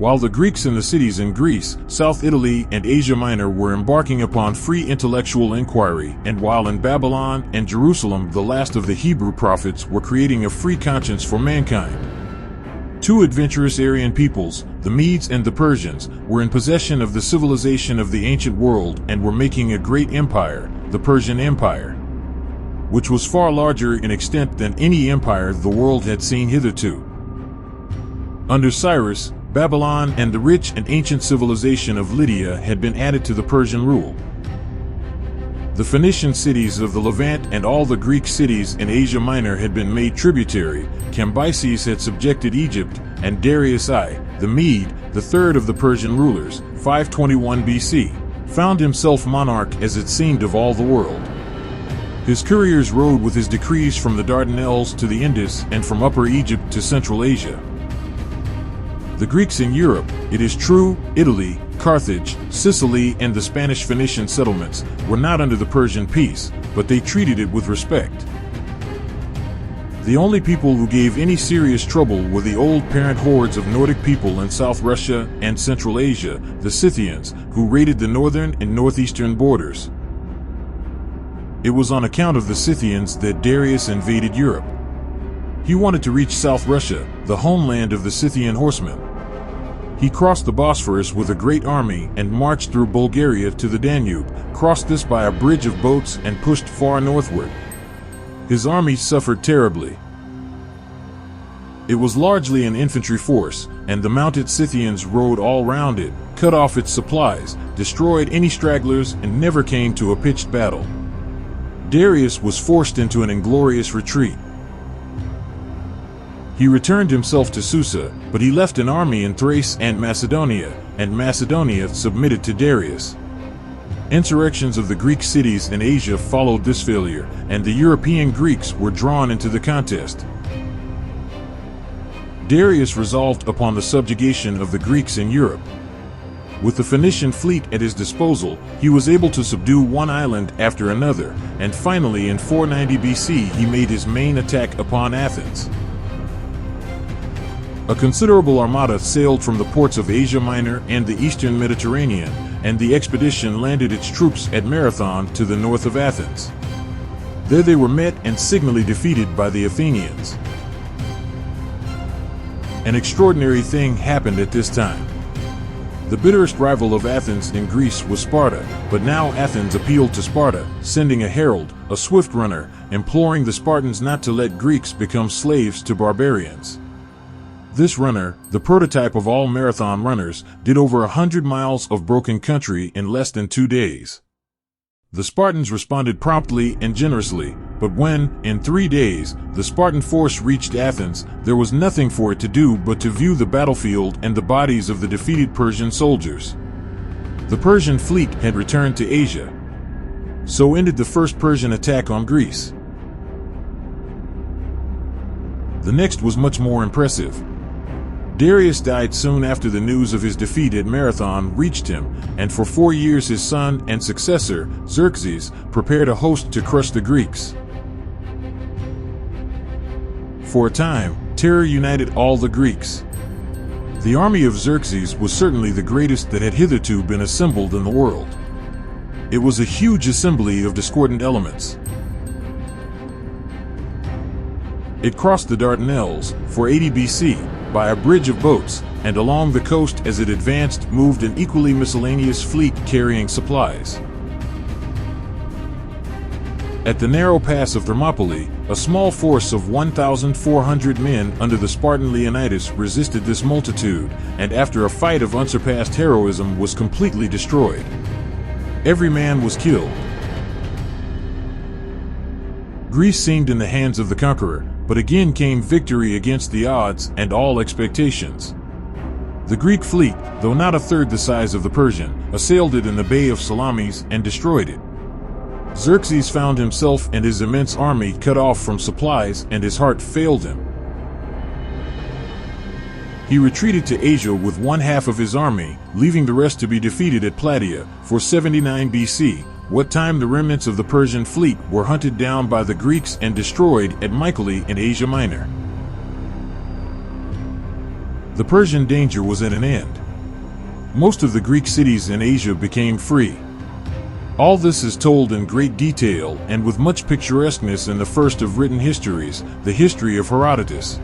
While the Greeks in the cities in Greece, South Italy, and Asia Minor were embarking upon free intellectual inquiry, and while in Babylon and Jerusalem the last of the Hebrew prophets were creating a free conscience for mankind. Two adventurous Aryan peoples, the Medes and the Persians, were in possession of the civilization of the ancient world and were making a great empire, the Persian Empire, which was far larger in extent than any empire the world had seen hitherto. Under Cyrus, Babylon and the rich and ancient civilization of Lydia had been added to the Persian rule. The Phoenician cities of the Levant and all the Greek cities in Asia Minor had been made tributary, Cambyses had subjected Egypt, and Darius I, the Mede, the third of the Persian rulers, 521 BC, found himself monarch as it seemed of all the world. His couriers rode with his decrees from the Dardanelles to the Indus and from Upper Egypt to Central Asia. The Greeks in Europe, it is true, Italy, Carthage, Sicily, and the Spanish Phoenician settlements were not under the Persian peace, but they treated it with respect. The only people who gave any serious trouble were the old parent hordes of Nordic people in South Russia and Central Asia, the Scythians, who raided the northern and northeastern borders. It was on account of the Scythians that Darius invaded Europe. He wanted to reach South Russia, the homeland of the Scythian horsemen. He crossed the Bosphorus with a great army and marched through Bulgaria to the Danube, crossed this by a bridge of boats and pushed far northward. His army suffered terribly. It was largely an infantry force, and the mounted Scythians rode all round it, cut off its supplies, destroyed any stragglers, and never came to a pitched battle. Darius was forced into an inglorious retreat. He returned himself to Susa, but he left an army in Thrace and Macedonia submitted to Darius. Insurrections of the Greek cities in Asia followed this failure, and the European Greeks were drawn into the contest. Darius resolved upon the subjugation of the Greeks in Europe. With the Phoenician fleet at his disposal, he was able to subdue one island after another, and finally in 490 BC he made his main attack upon Athens. A considerable armada sailed from the ports of Asia Minor and the eastern Mediterranean, and the expedition landed its troops at Marathon to the north of Athens. There they were met and signally defeated by the Athenians. An extraordinary thing happened at this time. The bitterest rival of Athens in Greece was Sparta, but now Athens appealed to Sparta, sending a herald, a swift runner, imploring the Spartans not to let Greeks become slaves to barbarians. This runner, the prototype of all marathon runners, did over 100 miles of broken country in less than 2 days. The Spartans responded promptly and generously, but when, in 3 days, the Spartan force reached Athens, there was nothing for it to do but to view the battlefield and the bodies of the defeated Persian soldiers. The Persian fleet had returned to Asia. So ended the first Persian attack on Greece. The next was much more impressive. Darius died soon after the news of his defeat at Marathon reached him, and for 4 years his son and successor, Xerxes, prepared a host to crush the Greeks. For a time, terror united all the Greeks. The army of Xerxes was certainly the greatest that had hitherto been assembled in the world. It was a huge assembly of discordant elements. It crossed the Dardanelles, 480 BC, by a bridge of boats, and along the coast as it advanced moved an equally miscellaneous fleet carrying supplies. At the narrow pass of Thermopylae, a small force of 1,400 men under the Spartan Leonidas resisted this multitude, and after a fight of unsurpassed heroism was completely destroyed. Every man was killed. Greece seemed in the hands of the conqueror, but again came victory against the odds and all expectations. The Greek fleet, though not a third the size of the Persian, assailed it in the Bay of Salamis and destroyed it. Xerxes found himself and his immense army cut off from supplies, and his heart failed him. He retreated to Asia with one half of his army, leaving the rest to be defeated at Plataea, 479 BC, what time the remnants of the Persian fleet were hunted down by the Greeks and destroyed at Mycale in Asia Minor. The Persian danger was at an end. Most of the Greek cities in Asia became free. All this is told in great detail and with much picturesqueness in the first of written histories, the history of Herodotus.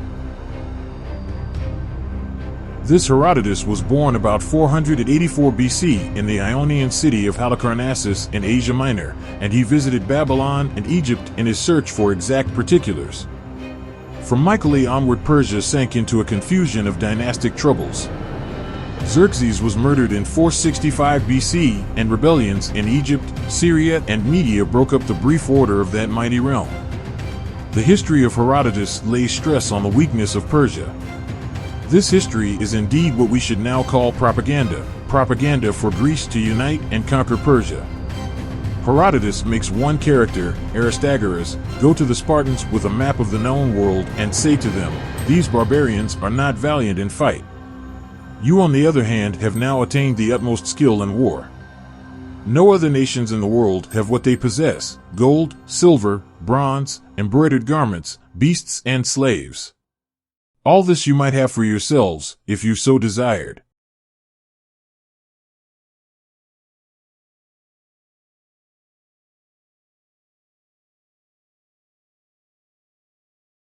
This Herodotus was born about 484 BC in the Ionian city of Halicarnassus in Asia Minor, and he visited Babylon and Egypt in his search for exact particulars. From Mycale onward, Persia sank into a confusion of dynastic troubles. Xerxes was murdered in 465 BC, and rebellions in Egypt, Syria, and Media broke up the brief order of that mighty realm. The history of Herodotus lays stress on the weakness of Persia. This history is indeed what we should now call propaganda for Greece to unite and conquer Persia. Herodotus makes one character, Aristagoras, go to the Spartans with a map of the known world and say to them, "These barbarians are not valiant in fight. You, on the other hand, have now attained the utmost skill in war. No other nations in the world have what they possess: gold, silver, bronze, embroidered garments, beasts, and slaves. All this you might have for yourselves, if you so desired.